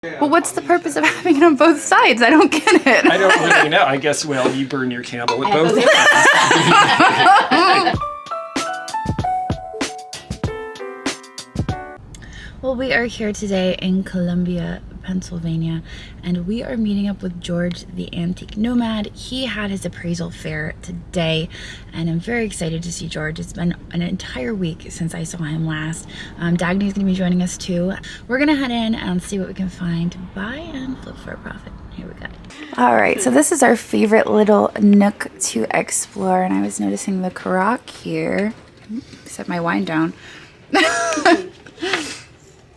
Well, what's the purpose of having it on both sides? I don't get it. I don't really know. I guess, well, you burn your candle at both ends. Well, we are here today in Columbia, Pennsylvania, and we are meeting up with George, the antique nomad. He had his appraisal fair today, and I'm very excited to see George. It's been an entire week since I saw him last. Dagny is going to be joining us too. We're going to head in and see what we can find to buy and flip for a profit. Here we go. All right, so this is our favorite little nook to explore, and I was noticing the Karak here. Set my wine down.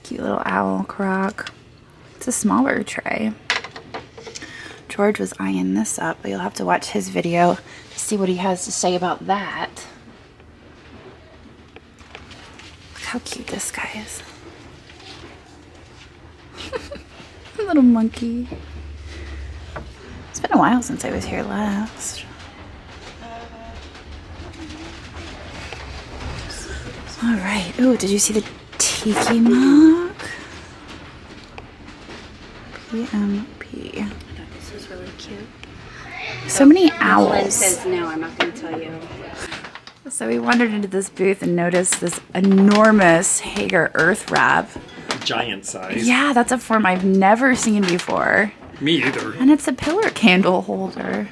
Cute little owl crock. It's a smaller tray. George was eyeing this up, but you'll have to watch his video to see what he has to say about that. Look how cute this guy is. A little monkey. It's been a while since I was here last. All right. Ooh, did you see the tiki mug? PMP. I thought this was really cute. So many Lynn owls. says no, I'm not going to tell you. So we wandered into this booth and noticed this enormous Hager earth wrap. Giant size. Yeah, that's a form I've never seen before. Me either. And it's a pillar candle holder.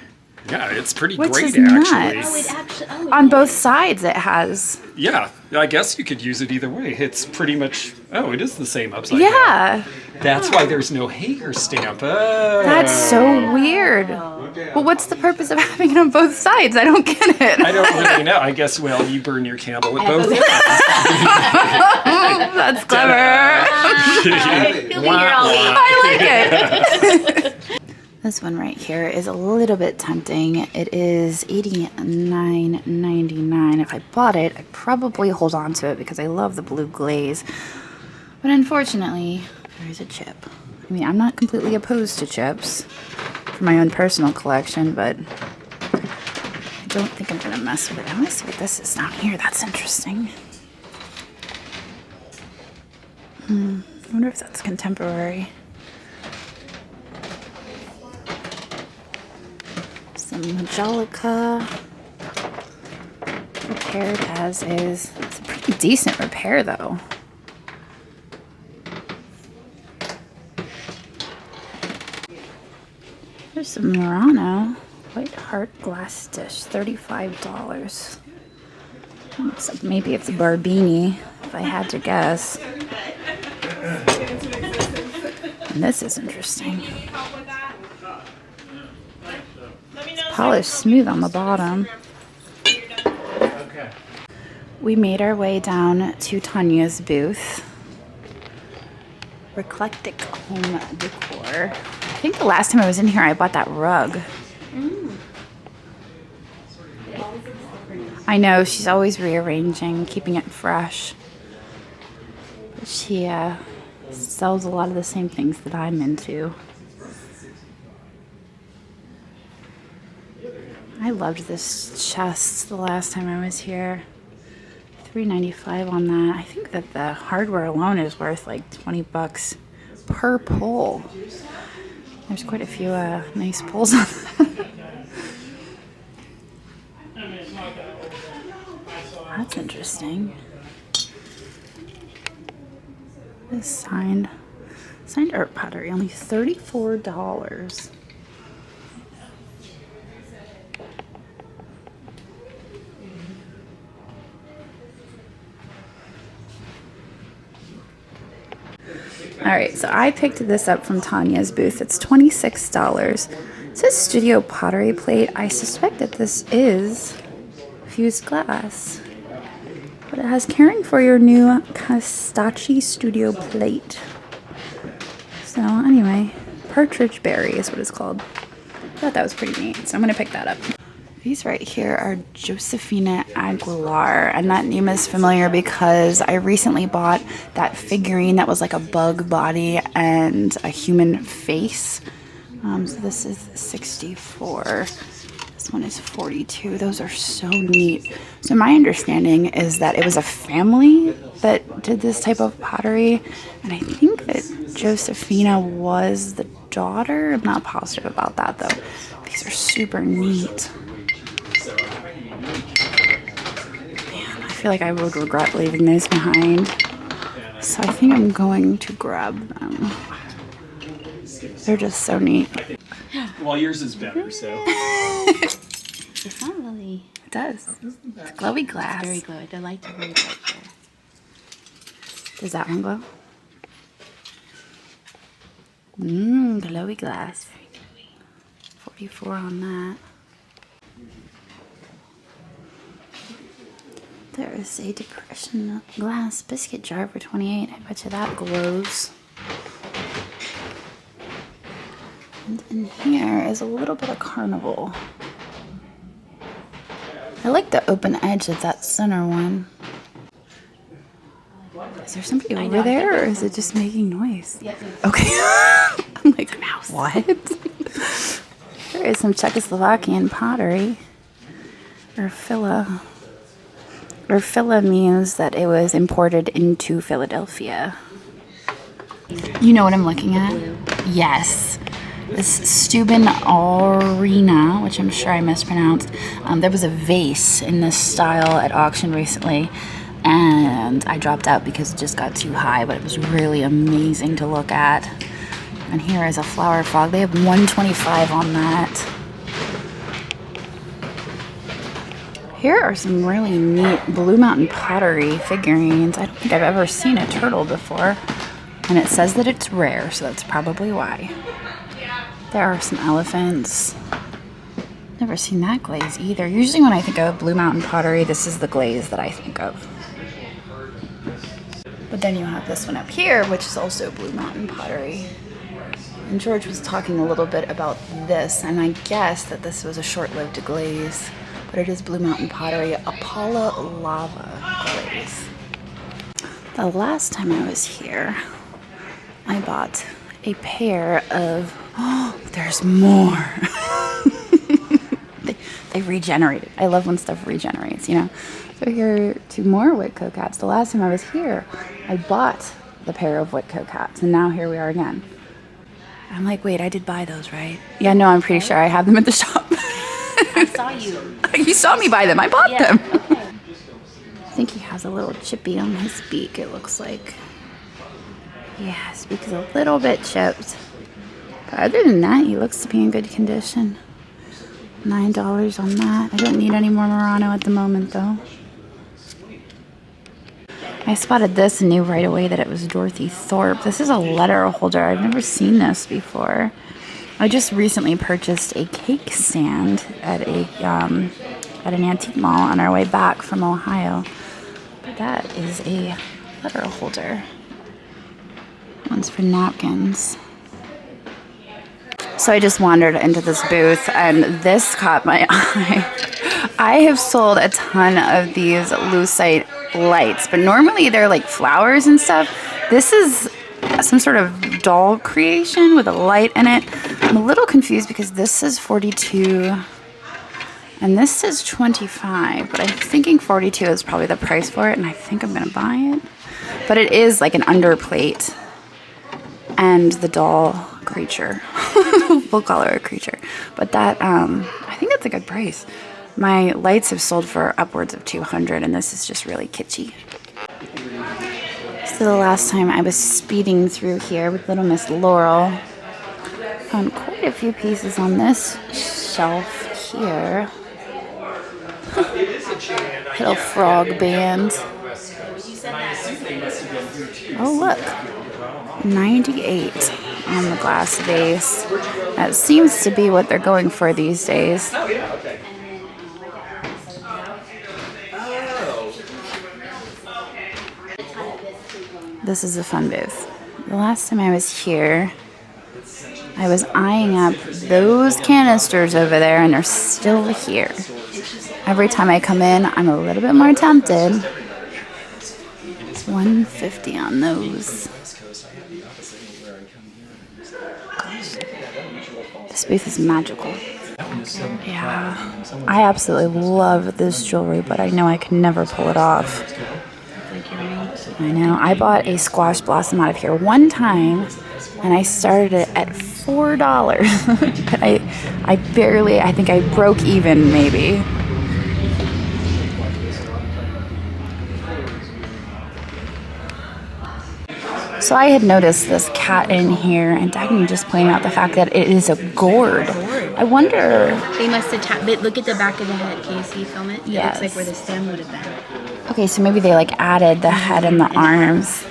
Yeah, it's pretty Which great, is actually. nuts. On both sides it has. Yeah, I guess you could use it either way. It's pretty much... Oh, it is the same upside down. Yeah. That's why there's no Hager stamp. Oh. That's so weird. But what's the purpose of having it on both sides? I don't get it. I don't really know. I guess, well, you burn your candle at both ends. That's clever. You'll be here all week. I like it. This one right here is a little bit tempting. It is $89.99. If I bought it, I'd probably hold on to it because I love the blue glaze. But unfortunately, there is a chip. I mean, I'm not completely opposed to chips for my own personal collection, but I don't think I'm going to mess with it. I want to see what this is down here. That's interesting. I wonder if that's contemporary. Some Majolica, repaired as is. It's a pretty decent repair though. There's some Murano White Heart glass dish, $35. So maybe it's a Barbini, if I had to guess. And this is interesting. Polished smooth on the bottom. We made our way down to Tanya's booth. Eclectic home decor. I think the last time I was in here I bought that rug. I know, she's always rearranging, keeping it fresh. But she sells a lot of the same things that I'm into. I loved this chest the last time I was here. $3.95 on that. I think that the hardware alone is worth like 20 bucks per pull. There's quite a few nice pulls on that. That's interesting. This signed art pottery, only $34. All right, so I picked this up from Tanya's booth. It's $26. It says Studio Pottery Plate. I suspect that this is fused glass. But it has caring for your new Castaci Studio Plate. So anyway, Partridge Berry is what it's called. I thought that was pretty neat, so I'm going to pick that up. These right here are Josefina Aguilar, and that name is familiar because I recently bought that figurine that was like a bug body and a human face. So this is 64. This one is 42. Those are so neat. So my understanding is that it was a family that did this type of pottery. And I think that Josephina was the daughter. I'm not positive about that though. These are super neat. Man, I feel like I would regret leaving those behind. So I think I'm going to grab them. They're just so neat. Well, yours is better, so. It's not really. It does. It's glowy glass. Very good. I like the very good. Does that one glow? Mmm, glowy glass. 44 on that. There is a depression glass biscuit jar for 28. I bet you that glows. And in here is a little bit of carnival. I like the open edge of that center one. Is there somebody over there, or is it just making noise? Yep. Okay. I'm like, mouse. What? There is some Czechoslovakian pottery. Urfila. Urfila means that it was imported into Philadelphia. You know what I'm looking at? Yes. This Steuben Arena, which I'm sure I mispronounced. There was a vase in this style at auction recently, and I dropped out because it just got too high, but it was really amazing to look at. And here is a flower frog. They have 125 on that. Here are some really neat Blue Mountain pottery figurines. I don't think I've ever seen a turtle before. And it says that it's rare, so that's probably why. There are some elephants. Never seen that glaze either. Usually when I think of Blue Mountain pottery, this is the glaze that I think of. But then you have this one up here, which is also Blue Mountain pottery. And George was talking a little bit about this, and I guess that this was a short-lived glaze. But it is Blue Mountain pottery, Apollo lava glaze. The last time I was here, I bought a pair of, oh, there's more. they regenerated. I love when stuff regenerates, you know. So here are two more Whitcoat cats. The last time I was here, I bought the pair of Whitcoat cats, and now here we are again. I'm like, wait, I did buy those, right? Yeah, no, I'm pretty sure I have them at the shop. I saw you. You saw me buy them. I bought them. Okay. I think he has a little chippy on his beak, it looks like. Yeah, his beak is a little bit chipped. But other than that, he looks to be in good condition. $9 on that. I don't need any more Murano at the moment, though. I spotted this and knew right away that it was Dorothy Thorpe. This is a letter holder. I've never seen this before. I just recently purchased a cake stand at an antique mall on our way back from Ohio. But that is a letter holder. One's for napkins. So I just wandered into this booth, and this caught my eye. I have sold a ton of these lucite lights, but normally they're like flowers and stuff. This is some sort of doll creation with a light in it. I'm a little confused because this says 42 and this says 25, but I'm thinking 42 is probably the price for it, and I think I'm gonna buy it. But it is like an underplate and the doll creature. We'll call her a creature. But that, I think that's a good price. My lights have sold for upwards of 200, and this is just really kitschy. So the last time I was speeding through here with Little Miss Laurel, found quite a few pieces on this shelf here. Little frog band. Oh look, 98 on the glass vase. That seems to be what they're going for these days. This is a fun booth. The last time I was here, I was eyeing up those canisters over there, and they're still here. Every time I come in, I'm a little bit more tempted. It's $150 on those. This booth is magical. Yeah, I absolutely love this jewelry, but I know I can never pull it off. I know. I bought a squash blossom out of here one time, and I started it at $4. I barely, I think I broke even maybe. So I had noticed this cat in here, and Dagny just pointed out the fact that it is a gourd. I wonder. They must have look at the back of the head. Can you see? Film it? Yes. It looks like where the stem would have been. Okay, so maybe they like added the head and the arms.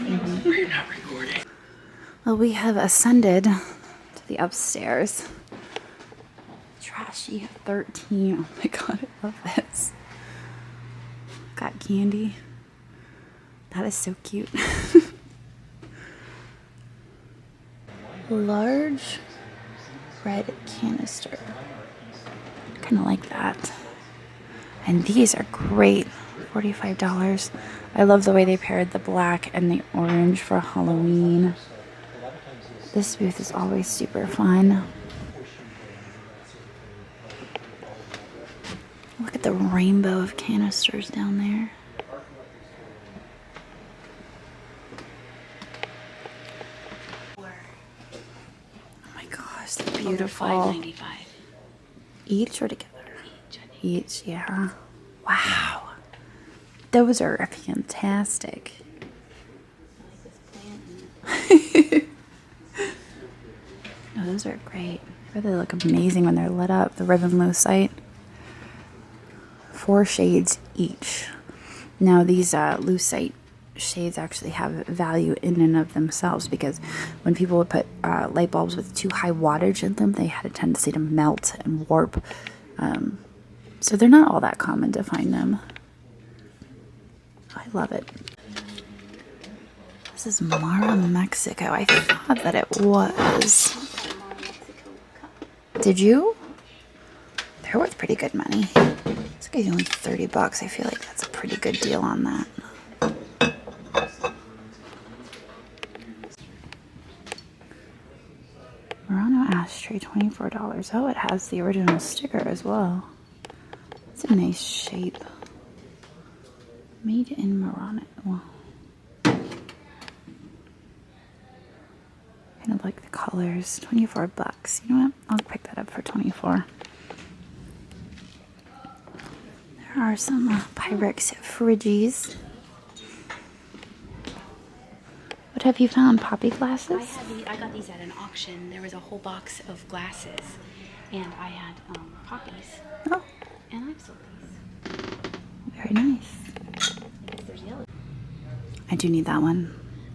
We're not recording. Well, we have ascended to the upstairs. Trashy 13. Oh my god, I love this. Got candy. That is so cute. Large red canister. Kind of like that. And these are great. $45. I love the way they paired the black and the orange for Halloween. This booth is always super fun. Look at the rainbow of canisters down there. Oh my gosh, they're beautiful. $5.95 Each or together? Each, yeah. Wow. Those are fantastic. Oh, those are great. They really look amazing when they're lit up. The ribbon lucite. 4 shades each. Now these lucite shades actually have value in and of themselves, because when people would put light bulbs with too high wattage in them, they had a tendency to melt and warp. So they're not all that common to find them. I love it. This is Mara, Mexico. I thought that it was. Did you? They're worth pretty good money. This guy's only $30. I feel like that's a pretty good deal on that. Murano ashtray, $24. Oh, it has the original sticker as well. It's a nice shape. Made in Murano. Kind of like the colors. $24. You know what? I'll pick that up for $24. There are some Pyrex fridgies. What have you found? Poppy glasses? I got these at an auction. There was a whole box of glasses, and I had poppies. Oh, And I've sold these. very nice. There's yellow. I do need that one.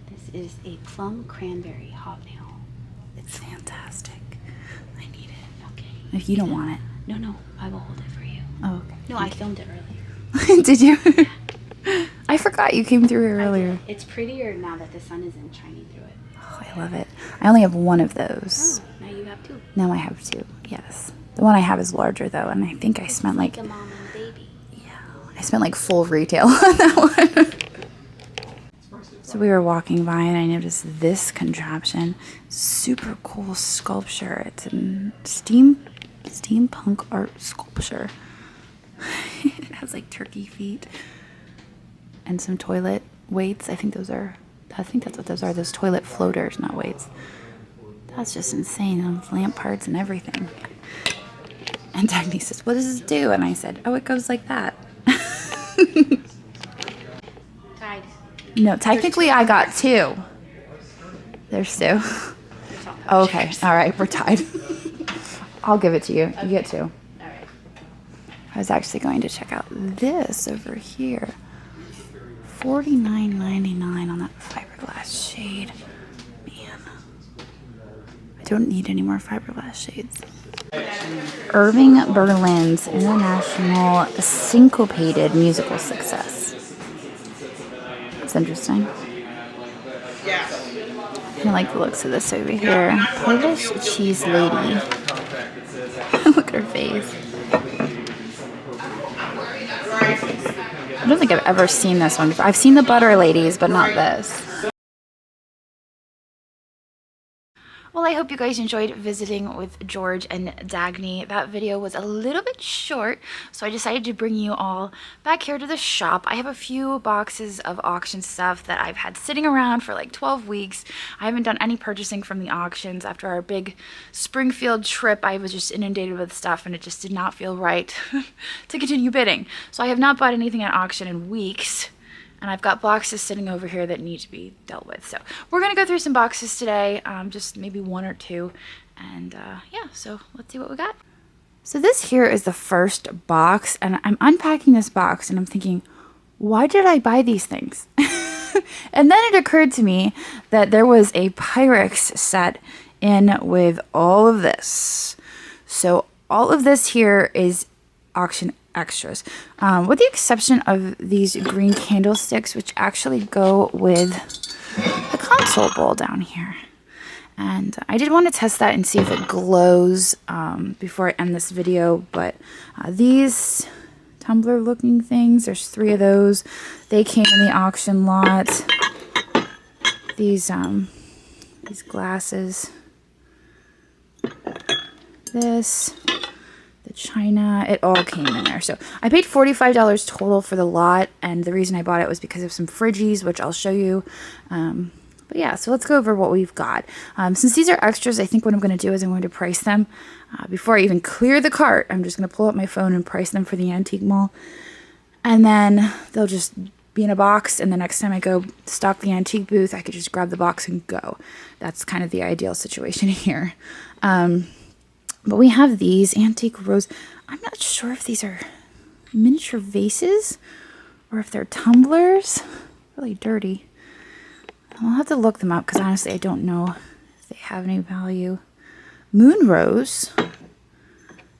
This is a plum cranberry hobnail. It's fantastic. I need it. Okay. If you don't want it. No, I will hold it for you. Oh, okay. No, I filmed it earlier. Did you? I forgot you came through here earlier. It's prettier now that the sun isn't shining through it. Oh, I love it. I only have one of those. Oh, now you have two. Now I have 2. Yes. The one I have is larger though, and I think I spent like, a mom and baby. yeah, I spent like full retail on that one. So we were walking by and I noticed this contraption. Super cool sculpture. It's a steampunk art sculpture. It has like turkey feet and some toilet weights. I think that's what those are. Those toilet floaters, not weights. That's just insane. Those lamp parts and everything. And Dagny says, "What does this do?" And I said, "Oh, it goes like that." Tied. No, technically I got 2. There's 2. Oh, okay. All right. We're tied. I'll give it to you. You get 2. All right. I was actually going to check out this over here. $49.99 on that fiberglass shade. Man. I don't need any more fiberglass shades. Irving Berlin's International Syncopated Musical Success. That's interesting. I like the looks of this over here. Polish cheese lady. Look at her face. I don't think I've ever seen this one before. I've seen the butter ladies, but not this. Well, I hope you guys enjoyed visiting with George and Dagny. That video was a little bit short, so I decided to bring you all back here to the shop. I have a few boxes of auction stuff that I've had sitting around for like 12 weeks. I haven't done any purchasing from the auctions. After our big Springfield trip, I was just inundated with stuff and it just did not feel right to continue bidding. So I have not bought anything at auction in weeks. And I've got boxes sitting over here that need to be dealt with. So we're going to go through some boxes today, just maybe one or two. And yeah, so let's see what we got. So this here is the first box. And I'm unpacking this box and I'm thinking, why did I buy these things? And then it occurred to me that there was a Pyrex set in with all of this. So all of this here is auction extras, with the exception of these green candlesticks, which actually go with the console bowl down here. And I did want to test that and see if it glows before I end this video, but these tumbler looking things, there's 3 of those. They came in the auction lot. These glasses, this, the china, it all came in there. So I paid $45 total for the lot, and the reason I bought it was because of some fridgies, which I'll show you. But yeah, so let's go over what we've got. Since these are extras, I think what I'm going to do is I'm going to price them. Before I even clear the cart, I'm just going to pull up my phone and price them for the antique mall. And then they'll just be in a box, and the next time I go stock the antique booth, I could just grab the box and go. That's kind of the ideal situation here. But we have these antique rose. I'm not sure if these are miniature vases or if they're tumblers. Really dirty. I'll have to look them up because honestly I don't know if they have any value. Moon rose.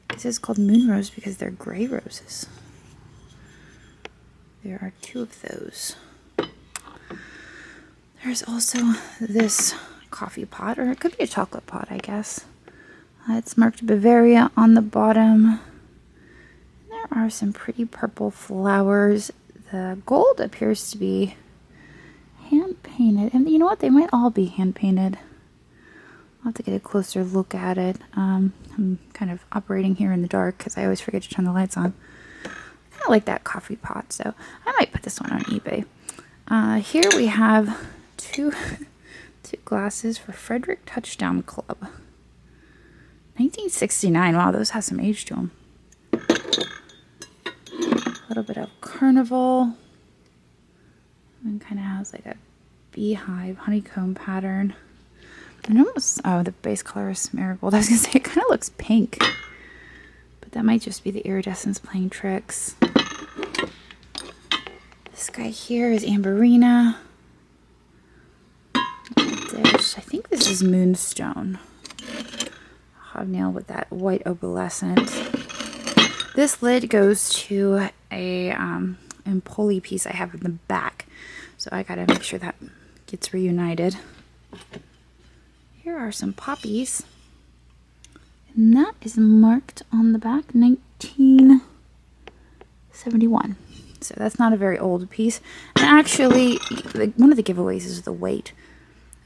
This is called moon rose because they're gray roses. There are 2 of those. There's also this coffee pot, or it could be a chocolate pot, I guess. It's marked Bavaria on the bottom. There are some pretty purple flowers. The gold appears to be hand painted. And you know what? They might all be hand painted. I'll have to get a closer look at it. I'm kind of operating here in the dark because I always forget to turn the lights on. I kind of like that coffee pot, so I might put this one on eBay. Here we have two glasses for Frederick Touchdown Club. 1969. Wow, those have some age to them. A little bit of Carnival. And kind of has like a beehive honeycomb pattern. And almost, oh, the base color is marigold. I was going to say it kind of looks pink. But that might just be the iridescence playing tricks. This guy here is Amberina. Dish. I think this is Moonstone. Hobnail with that white opalescent. This lid goes to a Empoli piece I have in the back, so I gotta make sure that gets reunited. Here are some poppies, and that is marked on the back 1971. So that's not a very old piece. And actually, one of the giveaways is the weight.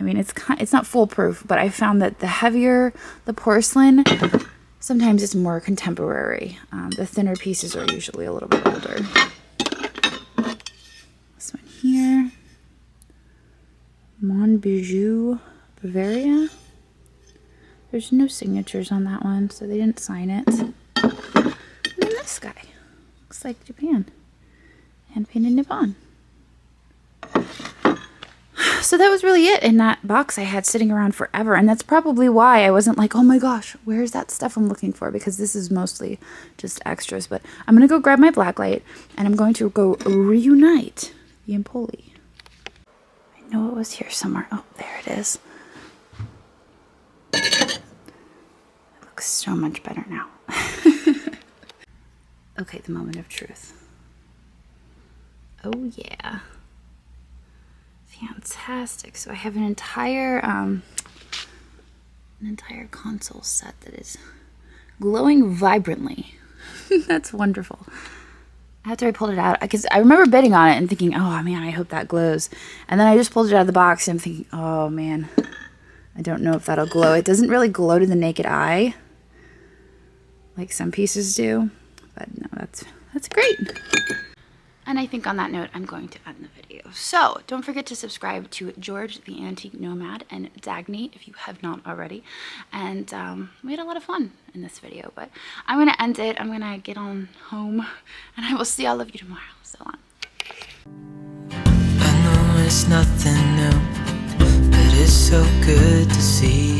I mean, it's not foolproof, but I found that the heavier the porcelain, sometimes it's more contemporary. The thinner pieces are usually a little bit older. This one here, Monbijou, Bavaria. There's no signatures on that one, so they didn't sign it. And then this guy, looks like Japan, hand painted Nippon. So that was really it in that box I had sitting around forever. And that's probably why I wasn't like, oh my gosh, where's that stuff I'm looking for? Because this is mostly just extras. But I'm going to go grab my blacklight and I'm going to go reunite the Empoli. I know it was here somewhere. Oh, there it is. It looks so much better now. Okay, the moment of truth. Oh yeah. Fantastic. So I have an entire console set that is glowing vibrantly. That's wonderful. After I pulled it out, because I remember bidding on it and thinking, oh man, I hope that glows. And then I just pulled it out of the box and I'm thinking, oh man, I don't know if that'll glow. It doesn't really glow to the naked eye like some pieces do, but no, that's great. And I think on that note, I'm going to end the video. So don't forget to subscribe to George the Antique Nomad and Dagny if you have not already. And we had a lot of fun in this video, but I'm going to end it. I'm going to get on home, and I will see all of you tomorrow. So long. I know it's nothing new, but it's so good to see